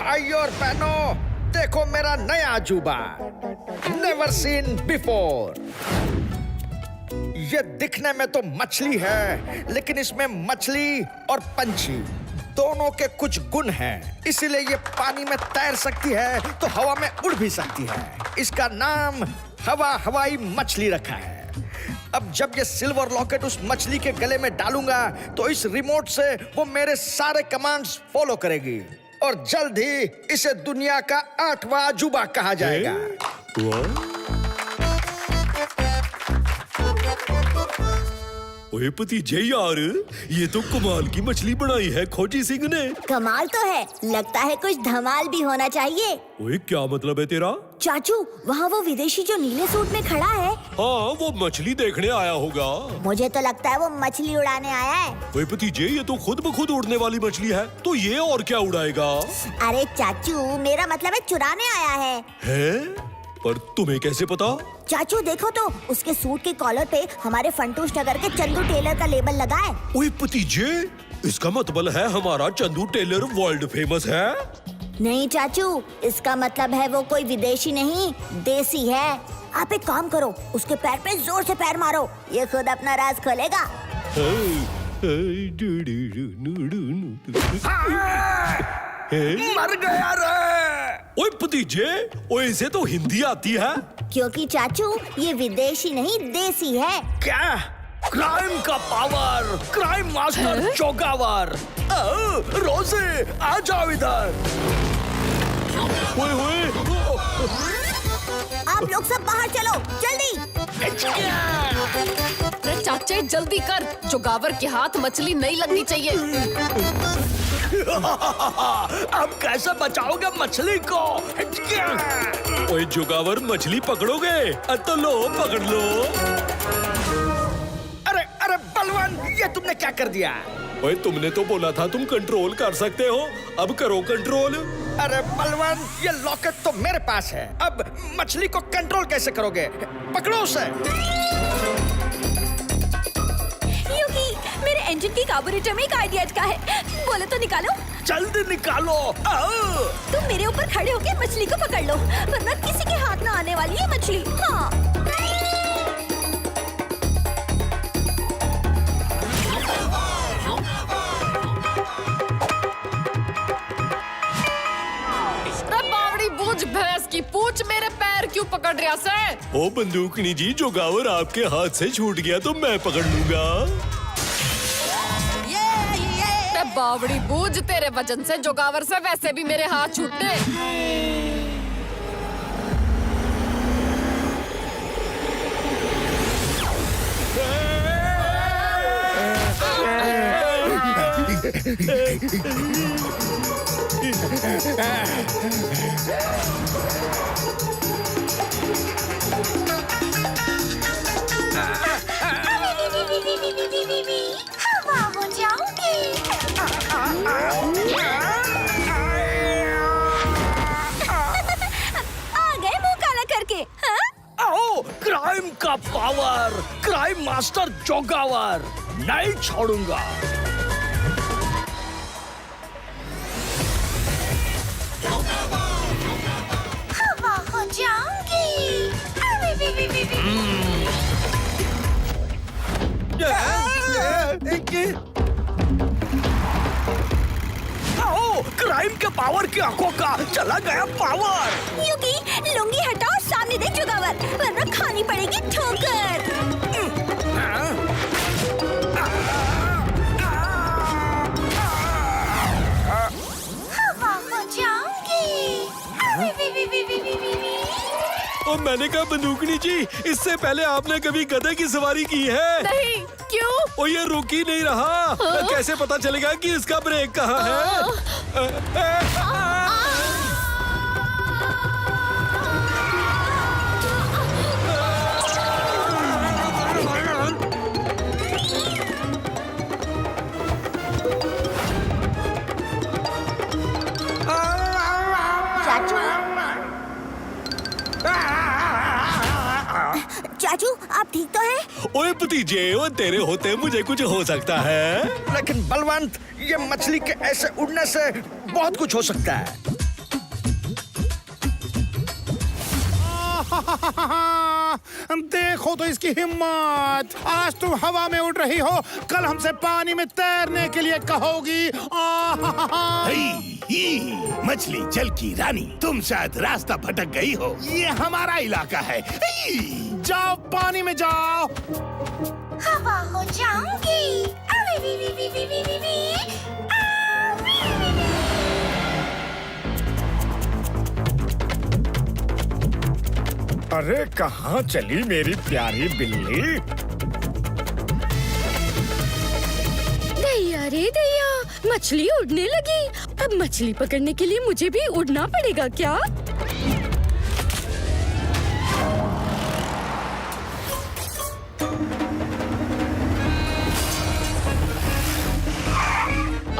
भाई और बहनों, देखो मेरा नया अजूबा, नेवर सीन बिफोर। ये दिखने में तो मछली है, लेकिन इसमें मछली और पंछी दोनों के कुछ गुण हैं। इसीलिए ये पानी में तैर सकती है तो हवा में उड़ भी सकती है। इसका नाम हवाई मछली रखा है। अब जब ये सिल्वर लॉकेट उस मछली के गले में डालूंगा तो इस रिमोट से वो मेरे सारे कमांड्स फॉलो करेगी और जल्द ही इसे दुनिया का 8वां अजूबा कहा जाएगा। ओए भतीजे यार, ये तो कमाल की मछली बनाई है खोजी सिंह ने। कमाल तो है, लगता है कुछ धमाल भी होना चाहिए। ओए क्या मतलब है तेरा? चाचू, वहाँ वो विदेशी जो नीले सूट में खड़ा है। हाँ, वो मछली देखने आया होगा। मुझे तो लगता है वो मछली उड़ाने आया है। ओए भतीजे, ये तो खुद ब खुद उड़ने वाली मछली है, तो ये और क्या उड़ाएगा? अरे चाचू, मेरा मतलब है चुराने आया है। हैं? पर तुम्हें कैसे पता? चाचू देखो तो, उसके सूट के कॉलर पे हमारे फंटूश नगर के चंदू टेलर का लेबल लगा है। ओए भतीजे, इसका मतलब है हमारा चंदू टेलर वर्ल्ड फेमस है? नहीं चाचू, इसका मतलब है वो कोई विदेशी नहीं, देसी है। आप एक काम करो, उसके पैर पे जोर से पैर मारो, ये खुद अपना राज खोलेगा। मर गया रे। ओए भतीजे, ओए इसे तो हिंदी आती है। क्योंकि चाचू ये विदेशी नहीं देसी है। क्या? क्राइम का पावर, क्राइम मास्टर जोगावर। रोजे आ जाओ इधर। ओए ओए, आप लोग सब बाहर चलो, जल्दी। अरे चाचे जल्दी कर, जोगावर के हाथ मछली नहीं लगनी चाहिए। अब कैसे बचाओगे मछली को? ओए जोगावर, मछली पकड़ोगे? तो लो, पकड़ लो। अरे अरे बलवान, ये तुमने क्या कर दिया? ओए तुमने तो बोला था तुम कंट्रोल कर सकते हो, अब करो कंट्रोल। अरे बलवान, ये लॉकेट तो मेरे पास है, अब मछली को कंट्रोल कैसे करोगे? पकड़ो उसे। युकी, मेरे इंजन की कार्बोरेटर में एक आइडिया अटका है, बोले तो निकालो। जल्दी निकालो। तुम मेरे ऊपर खड़े होके मछली को पकड़ लो, वरना किसी के हाथ ना आने वाली है मछली। हाँ। भैंस की पूछ मेरे पैर क्यों पकड़ रहा से? ओ बंदूकनी जी, जोगावर आपके हाथ से छूट गया तो मैं पकड़ लूंगा। बावड़ी बूझ, तेरे वजन से जोगावर से वैसे भी मेरे हाथ छूटते। हवा हो जाऊंगी। आ गए मुंह काला करके। हाँ? आओ, क्राइम का पावर, क्राइम मास्टर जोगावर, नहीं छोड़ूंगा। हवा हो जाऊंगी। आओ, क्राइम के पावर की आंखों का चला गया पावर। युकी, लुंगी हटाओ, सामने देख जोगावर, वरना खानी पड़ेगी ठोकर। हवा हो जाऊंगी। और मैंने कहा बंदूकनी जी, इससे पहले आपने कभी गधे की सवारी की है? नहीं, क्यों? ओ ये रुक ही नहीं रहा। कैसे पता चलेगा कि इसका ब्रेक कहाँ है? चाचू, आप ठीक तो हैं? ओए भतीजे, ओ तेरे होते मुझे कुछ हो सकता है। लेकिन बलवंत, ये मछली के ऐसे उड़ने से बहुत कुछ हो सकता है। देखो तो इसकी हिम्मत। आज तुम हवा में उड़ रही हो, कल हमसे पानी में तैरने के लिए कहोगी। मछली जल की रानी, तुम शायद रास्ता भटक गई हो। ये हमारा इलाका है। जाओ पानी में जाओ। हवा हो जाऊंगी। अरे कहाँ चली मेरी प्यारी बिल्ली? दैया रे दैया, मछली उड़ने लगी। अब मछली पकड़ने के लिए मुझे भी उड़ना पड़ेगा क्या?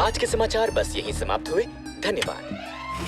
आज के समाचार बस यहीं समाप्त हुए। धन्यवाद।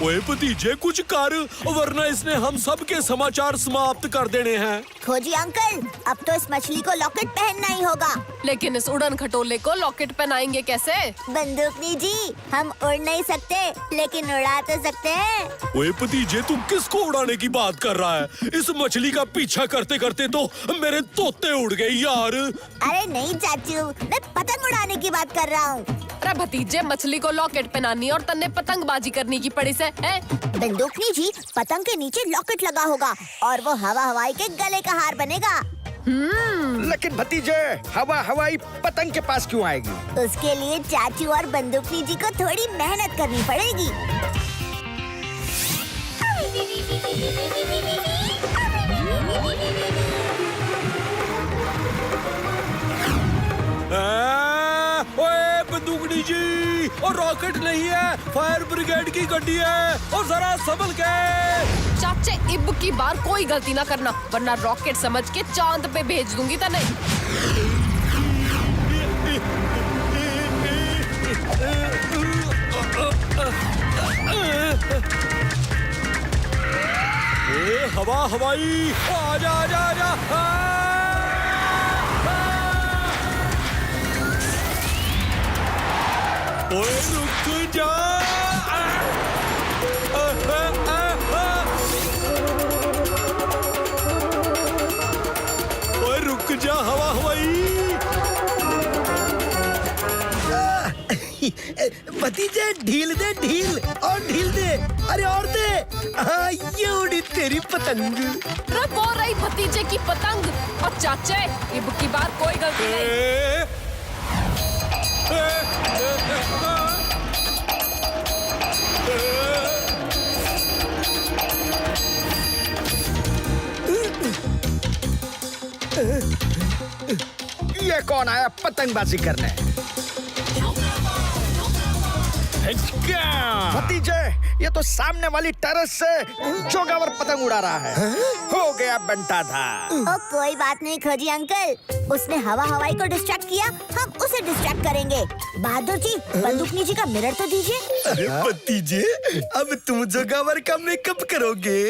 ओए भतीजे कुछ कर, वरना इसने हम सब के समाचार समाप्त कर देने हैं। खोजी अंकल, अब तो इस मछली को लॉकेट पहनना ही होगा। लेकिन इस उड़न खटोले को लॉकेट पहनाएंगे कैसे? बंदूकनी जी, हम उड़ नहीं सकते लेकिन उड़ा तो सकते हैं। ओए भतीजे तू किसको उड़ाने की बात कर रहा है? इस मछली का पीछा करते करते तो मेरे तोते उड़ गए यार। अरे नहीं चाचू, मैं पतंग उड़ाने की बात कर रहा हूँ। अरे भतीजे, मछली को लॉकेट पहनानी और तन्ने पतंगबाजी करने की पड़ी से है? बंदूकनी जी, पतंग के नीचे लॉकेट लगा होगा और वो हवा हवाई के गले का हार बनेगा। लेकिन भतीजे, हवा हवाई पतंग के पास क्यों आएगी? उसके लिए चाचू और बंदूकनी जी को थोड़ी मेहनत करनी पड़ेगी। ओए बंदूकनी जी, और रॉकेट नहीं है, फायर ब्रिगेड की गाड़ी है। और जरा संभल के। चाचे, इब की बार कोई गलती ना करना, वरना रॉकेट समझ के चांद पे भेज दूंगी तने। हवा हवाई, आजा आजा आजा। ओए रुक जा। ओए रुक जा हवा हवाई। भतीजे ढील दे, ढील और ढील दे। अरे और दे। ये उड़ी तेरी पतंग। वो रही भतीजे की पतंग। और चाचे, इब की बार कोई गलती नहीं। ये कौन आया पतंगबाजी करने? भतीजे, ये तो सामने वाली टेरेस से जोगावर पतंग उड़ा रहा है। हो गया बंटाधार। ओ कोई बात नहीं खोजी अंकल, उसने हवा हवाई को डिस्ट्रैक्ट किया, हम उसे डिस्ट्रैक्ट करेंगे। बहादुर जी, बंदूकनी जी का मिरर तो दीजिए। अरे भतीजे, अब तुम जोगावर का मेकअप करोगे?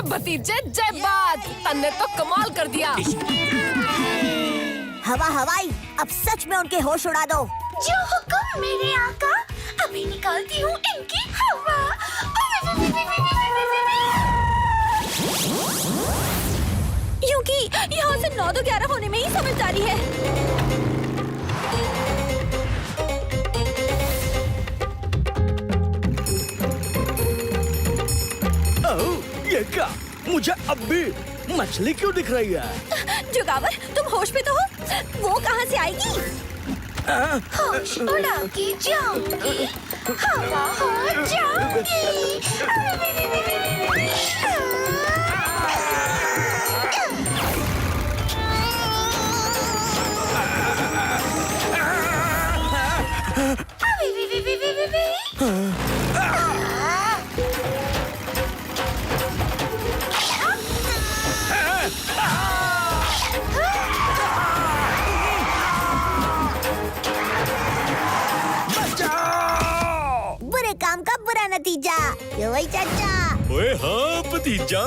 भतीजे जय बात, तन्ने तो कमाल कर दिया। हवा हवाई, अब सच में उनके होश उड़ा दो। जो हुक्म मेरे आका, अभी निकालती हूँ इनकी हवा। क्योंकि यहाँ से 9 तो 11 होने में ही समझदारी है। ये क्या? मुझे अब भी मछली क्यों दिख रही है? जोगावर, तुम होश पे तो हो? वो कहाँ से आएगी? होश उड़ा के जाऊंगी, हवा हो जाऊंगी। वही चाचा। ओए हाँ भतीजा।